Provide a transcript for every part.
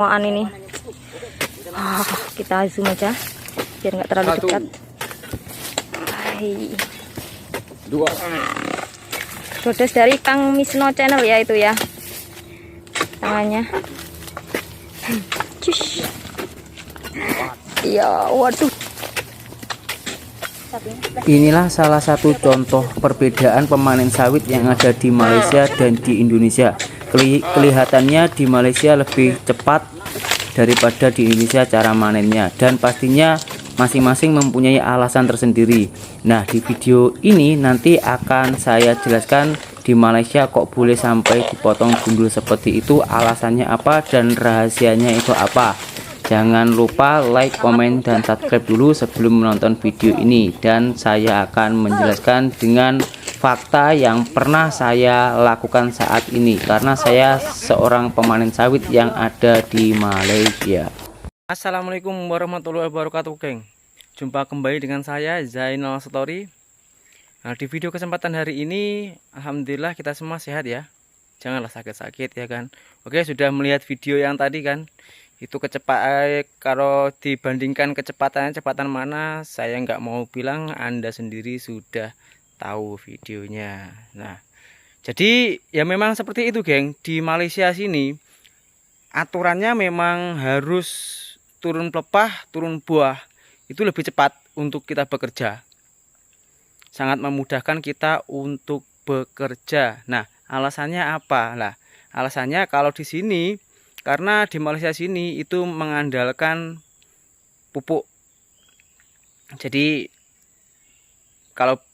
ini. Kita zoom aja biar nggak terlalu dekat. Hai. Dua. Godes dari Kang Misno channel ya itu ya. Tangannya. Cus. Iya, waduh. Inilah salah satu contoh perbedaan pemanen sawit yang ada di Malaysia dan di Indonesia. Kelihatannya di Malaysia lebih cepat daripada di Indonesia cara manennya, dan pastinya masing-masing mempunyai alasan tersendiri. Nah, di video ini nanti akan saya jelaskan di Malaysia kok boleh sampai dipotong gundul seperti itu, alasannya apa dan rahasianya itu apa. Jangan lupa like, komen, dan subscribe dulu sebelum menonton video ini, dan saya akan menjelaskan dengan fakta yang pernah saya lakukan saat ini karena saya seorang pemanen sawit yang ada di Malaysia. Assalamualaikum warahmatullahi wabarakatuh, geng. Jumpa kembali dengan saya Zainal Story. Nah, di video kesempatan hari ini alhamdulillah kita semua sehat ya. Janganlah sakit-sakit ya kan. Oke, sudah melihat video yang tadi kan. Itu kecepatan, kalau dibandingkan kecepatan mana, saya nggak mau bilang, Anda sendiri sudah tahu videonya. Nah, jadi ya memang seperti itu, geng. Di Malaysia sini aturannya memang harus turun pelepah, turun buah itu lebih cepat untuk kita bekerja. Sangat memudahkan kita untuk bekerja. Nah, alasannya apa? Lah, alasannya kalau di sini, karena di Malaysia sini itu mengandalkan pupuk. Jadi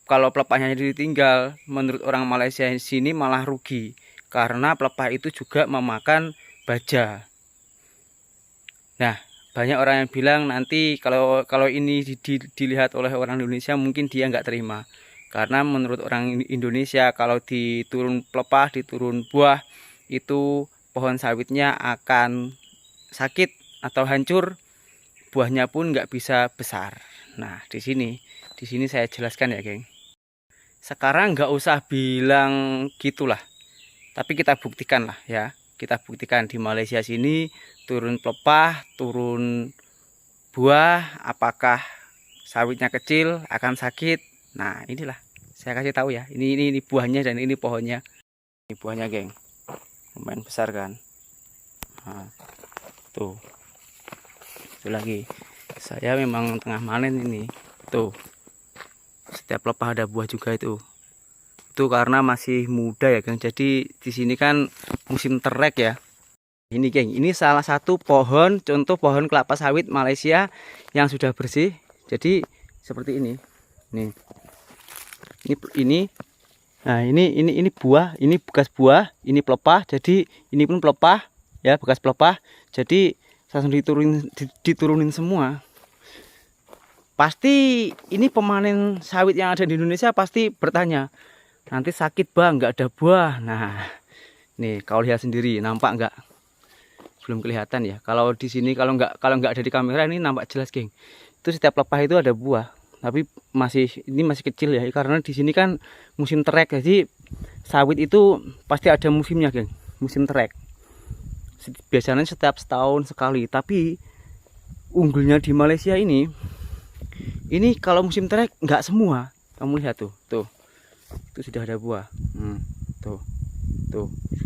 kalau pelepahnya ditinggal, menurut orang Malaysia sini malah rugi, karena pelepah itu juga memakan baja. Nah, banyak orang yang bilang nanti kalau ini dilihat oleh orang Indonesia mungkin dia nggak terima, karena menurut orang Indonesia kalau diturun pelepah, diturun buah itu pohon sawitnya akan sakit atau hancur, buahnya pun nggak bisa besar. Nah, di sini saya jelaskan ya, geng. Sekarang nggak usah bilang gitulah, tapi kita buktikan lah ya. Kita buktikan di Malaysia sini turun pelepah, turun buah, apakah sawitnya kecil akan sakit. Nah, inilah saya kasih tahu ya. Ini buahnya dan ini pohonnya. Ini buahnya, geng. Lumayan besar kan. Nah, tuh. Itu lagi. Saya memang tengah manen ini. Tuh. Setiap pelepah ada buah juga itu. Itu karena masih muda ya, geng. Jadi di sini kan musim terek ya. Ini, geng, ini salah satu pohon, contoh pohon kelapa sawit Malaysia yang sudah bersih. Jadi seperti ini. Nih. Ini nah, ini buah, ini bekas buah, ini pelepah. Jadi ini pun pelepah ya, bekas pelepah. Jadi langsung diturunin semua. Pasti ini pemanen sawit yang ada di Indonesia pasti bertanya, nanti sakit bang, nggak ada buah. Nah, nih kau lihat sendiri, nampak nggak? Belum kelihatan ya. Kalau di sini kalau nggak ada di kamera ini nampak jelas, geng. Itu setiap pelepah itu ada buah. Tapi ini masih kecil ya, karena di sini kan musim terek. Jadi sawit itu pasti ada musimnya, geng. Musim terek. Biasanya setiap setahun sekali. Tapi unggulnya di Malaysia ini kalau musim terek nggak semua. Kamu lihat tuh, tuh sudah ada buah. Tuh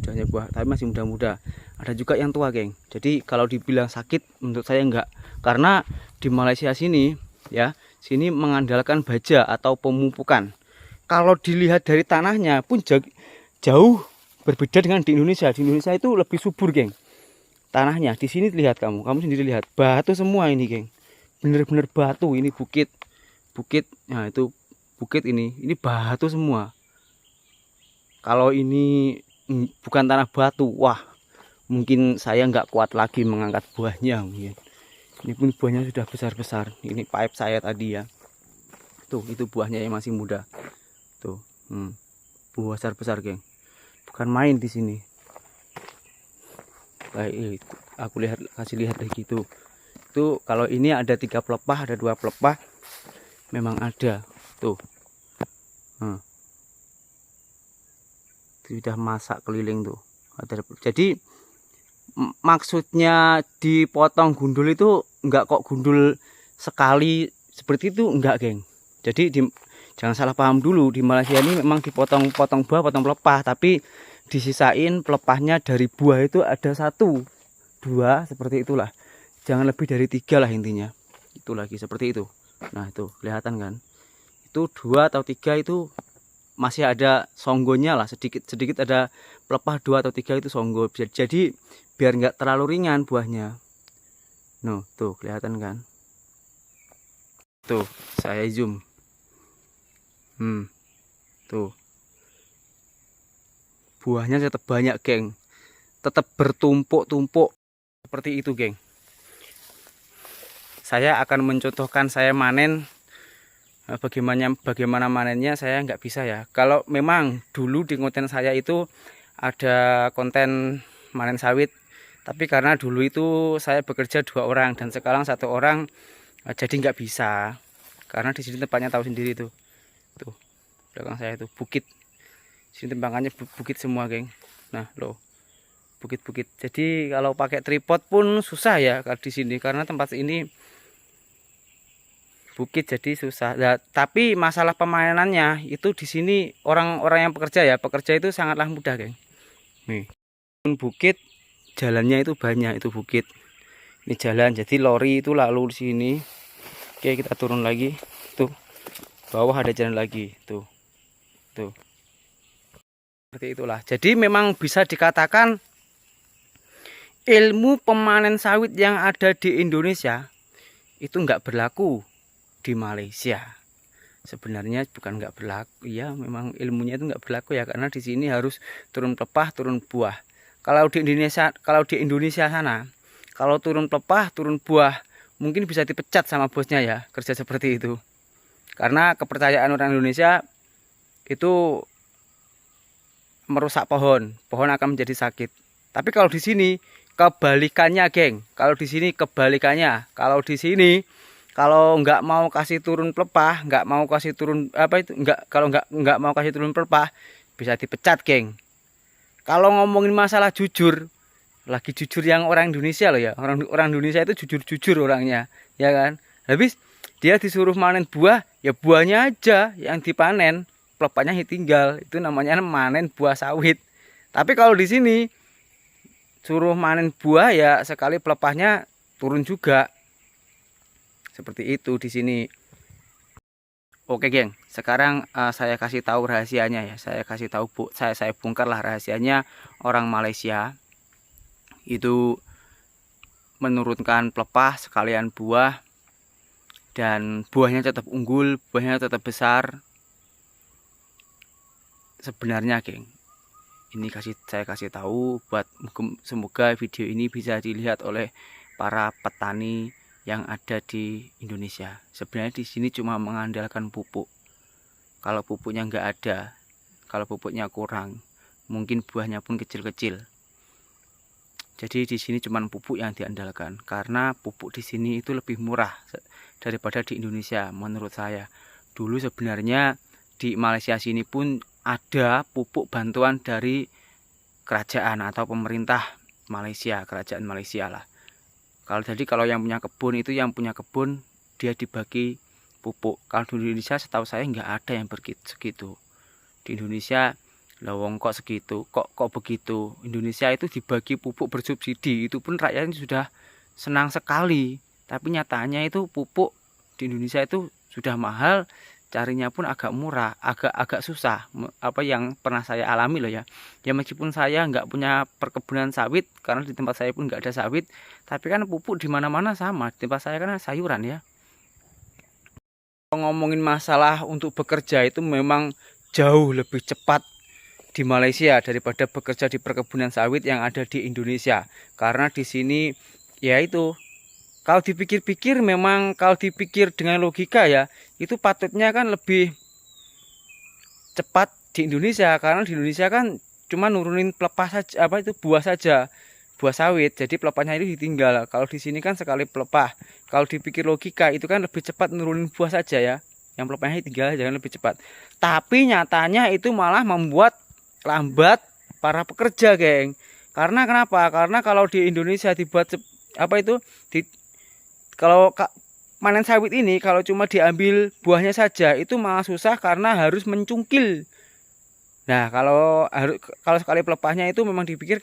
sudah ada buah. Tapi masih muda-muda. Ada juga yang tua, geng. Jadi kalau dibilang sakit, menurut saya enggak. Karena di Malaysia sini ya, sini mengandalkan baja atau pemupukan. Kalau dilihat dari tanahnya pun jauh berbeda dengan di Indonesia. Di Indonesia itu lebih subur, geng. Tanahnya di sini lihat kamu sendiri lihat, batu semua ini, geng. Bener-bener batu, ini bukit. Nah, itu bukit ini batu semua. Kalau ini bukan tanah batu, wah, mungkin saya nggak kuat lagi mengangkat buahnya mungkin. Ini pun buahnya sudah besar-besar. Ini pipe saya tadi ya. Tuh, itu buahnya yang masih muda. Tuh, buah besar-besar, geng. Bukan main di sini. Baik, aku kasih lihat lagi tuh. Itu kalau ini ada 3 pelepah, ada 2 pelepah. Memang ada. Tuh. Itu sudah masak keliling tuh. Jadi maksudnya dipotong gundul itu enggak kok gundul sekali seperti itu, enggak geng. Jadi jangan salah paham dulu, di Malaysia ini memang dipotong-potong buah, potong pelepah, tapi disisain pelepahnya dari buah itu ada 1, 2 seperti itulah. Jangan lebih dari 3 lah intinya. Itu lagi seperti itu. Nah itu kelihatan kan, itu 2 atau 3 itu masih ada songgonya lah, sedikit ada pelepah 2 atau 3 itu songgo. Jadi biar nggak terlalu ringan buahnya. No, tuh kelihatan kan, tuh saya zoom. Tuh buahnya tetap banyak geng, tetap bertumpuk-tumpuk seperti itu geng. Saya akan mencontohkan saya manen. Bagaimana manennya saya nggak bisa ya. Kalau memang dulu di konten saya itu ada konten manen sawit, tapi karena dulu itu saya bekerja 2 orang dan sekarang 1 orang, jadi nggak bisa. Karena di sini tempatnya tahu sendiri tuh belakang saya itu bukit. Sini tembakannya bukit semua geng. Nah loh, bukit-bukit. Jadi kalau pakai tripod pun susah ya kalau di sini, karena tempat ini bukit jadi susah. Nah, tapi masalah pemainannya itu di sini orang-orang yang pekerja itu sangatlah mudah geng. Nih bukit, jalannya itu banyak, itu bukit, ini jalan, jadi lori itu lalu di sini. Oke, kita turun lagi, tuh bawah ada jalan lagi, tuh seperti itulah. Jadi memang bisa dikatakan ilmu pemanen sawit yang ada di Indonesia itu nggak berlaku di Malaysia. Sebenarnya bukan nggak berlaku ya, memang ilmunya itu nggak berlaku ya, karena di sini harus turun pelepah, turun buah. Kalau di Indonesia sana, kalau turun pelepah, turun buah, mungkin bisa dipecat sama bosnya ya, kerja seperti itu. Karena kepercayaan orang Indonesia itu merusak pohon akan menjadi sakit. Tapi kalau di sini kebalikannya geng. Kalau di sini kebalikannya, kalau nggak mau kasih turun pelepah, nggak mau kasih turun kalau nggak mau kasih turun pelepah, bisa dipecat geng. Kalau ngomongin masalah jujur, lagi jujur yang orang Indonesia loh ya, orang Indonesia itu jujur orangnya, ya kan. Habis dia disuruh manen buah, ya buahnya aja yang dipanen, pelepahnya tinggal. Itu namanya manen buah sawit. Tapi kalau di sini suruh manen buah, ya sekali pelepahnya turun juga. Seperti itu di sini. Oke geng, sekarang saya kasih tahu rahasianya ya. Saya kasih tahu saya bongkarlah rahasianya orang Malaysia itu menurunkan pelepah sekalian buah, dan buahnya tetap unggul, buahnya tetap besar. Sebenarnya geng, ini saya kasih tahu buat semoga video ini bisa dilihat oleh para petani yang ada di Indonesia. Sebenarnya di sini cuma mengandalkan pupuk. Kalau pupuknya nggak ada, kalau pupuknya kurang, mungkin buahnya pun kecil-kecil. Jadi di sini cuma pupuk yang diandalkan, karena pupuk di sini itu lebih murah daripada di Indonesia menurut saya. Dulu sebenarnya di Malaysia sini pun ada pupuk bantuan dari kerajaan atau pemerintah Malaysia, kerajaan Malaysia lah. Kalau yang punya kebun itu, yang punya kebun dia dibagi pupuk. Kalau di Indonesia setahu saya nggak ada yang segitu. Di Indonesia lawong kok segitu, kok begitu. Indonesia itu dibagi pupuk bersubsidi, itu pun rakyatnya sudah senang sekali. Tapi nyatanya itu pupuk di Indonesia itu sudah mahal, carinya pun agak murah, agak susah. Apa yang pernah saya alami loh ya. Ya meskipun saya nggak punya perkebunan sawit, karena di tempat saya pun nggak ada sawit, tapi kan pupuk di mana-mana sama. Di tempat saya kan sayuran ya. Ngomongin masalah untuk bekerja itu memang jauh lebih cepat di Malaysia daripada bekerja di perkebunan sawit yang ada di Indonesia. Karena di sini ya itu, kalau dipikir-pikir, memang kalau dipikir dengan logika ya, itu patutnya kan lebih cepat di Indonesia, karena di Indonesia kan cuma nurunin pelepah saja, buah saja, buah sawit, jadi pelepahnya itu ditinggal. Kalau di sini kan sekali pelepah, kalau dipikir logika itu kan lebih cepat nurunin buah saja ya, yang pelepahnya tinggal jangan lebih cepat. Tapi nyatanya itu malah membuat lambat para pekerja geng. Karena kenapa? Karena kalau di Indonesia dibuat kalau panen sawit ini kalau cuma diambil buahnya saja itu malah susah karena harus mencungkil. Nah, kalau sekali pelepahnya itu memang dipikir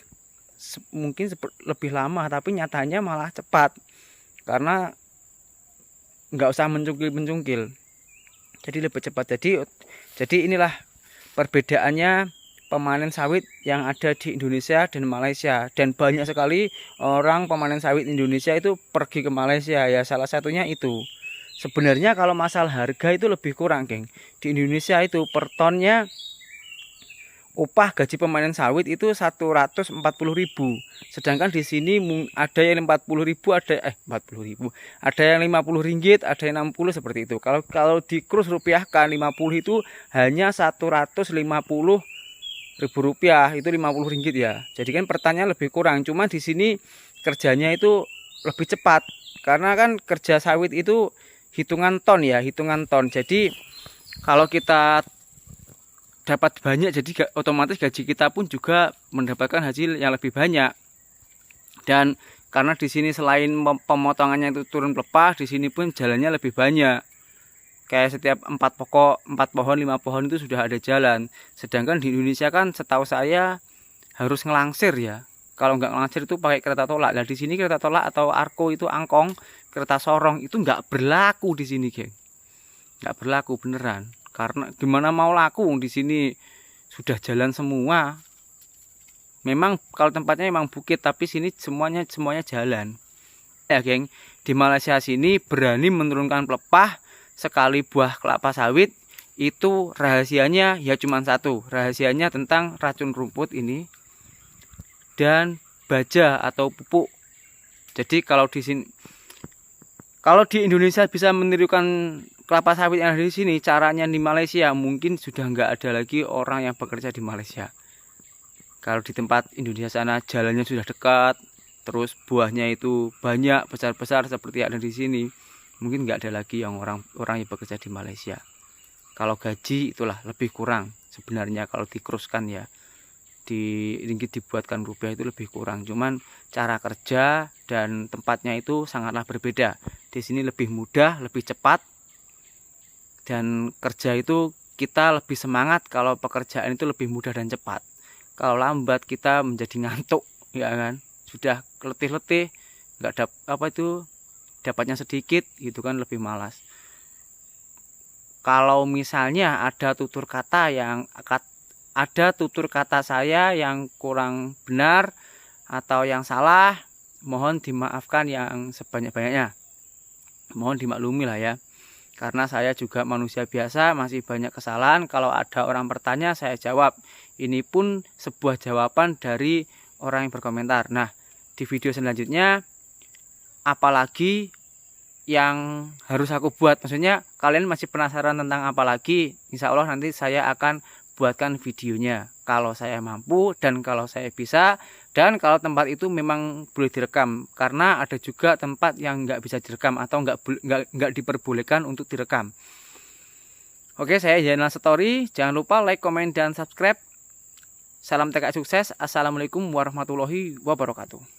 mungkin lebih lama, tapi nyatanya malah cepat karena nggak usah mencungkil. Jadi lebih cepat. Jadi inilah perbedaannya pemanen sawit yang ada di Indonesia dan Malaysia. Dan banyak sekali orang pemanen sawit Indonesia itu pergi ke Malaysia ya, salah satunya itu. Sebenarnya kalau masalah harga itu lebih kurang, geng. Di Indonesia itu per tonnya upah gaji pemanen sawit itu 140.000. Sedangkan di sini ada yang 40.000, ada yang 50 ringgit, ada yang 60 seperti itu. Kalau di kurs rupiahkan 50 itu hanya 150.000 rupiah, itu 50 ringgit ya. Jadi kan pertanyaan lebih kurang. Cuma di sini kerjanya itu lebih cepat karena kan kerja sawit itu hitungan ton ya, hitungan ton. Jadi kalau kita dapat banyak, jadi otomatis gaji kita pun juga mendapatkan hasil yang lebih banyak. Dan karena di sini selain pemotongannya itu turun pelepah, di sini pun jalannya lebih banyak. Kayak setiap 4 pohon, 5 pohon itu sudah ada jalan. Sedangkan di Indonesia kan setahu saya harus ngelangsir ya. Kalau nggak ngelangsir itu pakai kereta tolak. Nah di sini kereta tolak atau arko itu angkong, kereta sorong itu nggak berlaku di sini, geng. Nggak berlaku beneran. Karena gimana mau laku di sini sudah jalan semua. Memang kalau tempatnya memang bukit, tapi sini semuanya jalan. Ya, geng, di Malaysia sini berani menurunkan pelepah sekali buah kelapa sawit itu rahasianya ya cuma satu. Rahasianya tentang racun rumput ini dan baja atau pupuk. Jadi kalau di Indonesia bisa menirukan kelapa sawit yang ada di sini, caranya di Malaysia mungkin sudah nggak ada lagi orang yang bekerja di Malaysia. Kalau di tempat Indonesia sana jalannya sudah dekat, terus buahnya itu banyak besar-besar seperti ada di sini, mungkin nggak ada lagi yang orang yang bekerja di Malaysia. Kalau gaji itulah lebih kurang sebenarnya kalau dikuruskan ya, di ringgit dibuatkan rupiah itu lebih kurang. Cuman cara kerja dan tempatnya itu sangatlah berbeda. Di sini lebih mudah, lebih cepat. Dan kerja itu kita lebih semangat kalau pekerjaan itu lebih mudah dan cepat. Kalau lambat kita menjadi ngantuk, ya kan? Sudah letih-letih, nggak dapatnya sedikit, gitu kan lebih malas. Kalau misalnya ada tutur kata saya yang kurang benar atau yang salah, mohon dimaafkan yang sebanyak-banyaknya. Mohon dimaklumi lah ya. Karena saya juga manusia biasa, masih banyak kesalahan. Kalau ada orang bertanya, saya jawab. Ini pun sebuah jawaban dari orang yang berkomentar. Nah, di video selanjutnya, apalagi yang harus aku buat? Maksudnya, kalian masih penasaran tentang apa lagi? Insya Allah nanti saya akan buatkan videonya. Kalau saya mampu dan kalau saya bisa. Dan kalau tempat itu memang boleh direkam, karena ada juga tempat yang nggak bisa direkam atau nggak diperbolehkan untuk direkam. Oke, saya Zainal Story. Jangan lupa like, komen, dan subscribe. Salam TKI sukses. Assalamualaikum warahmatullahi wabarakatuh.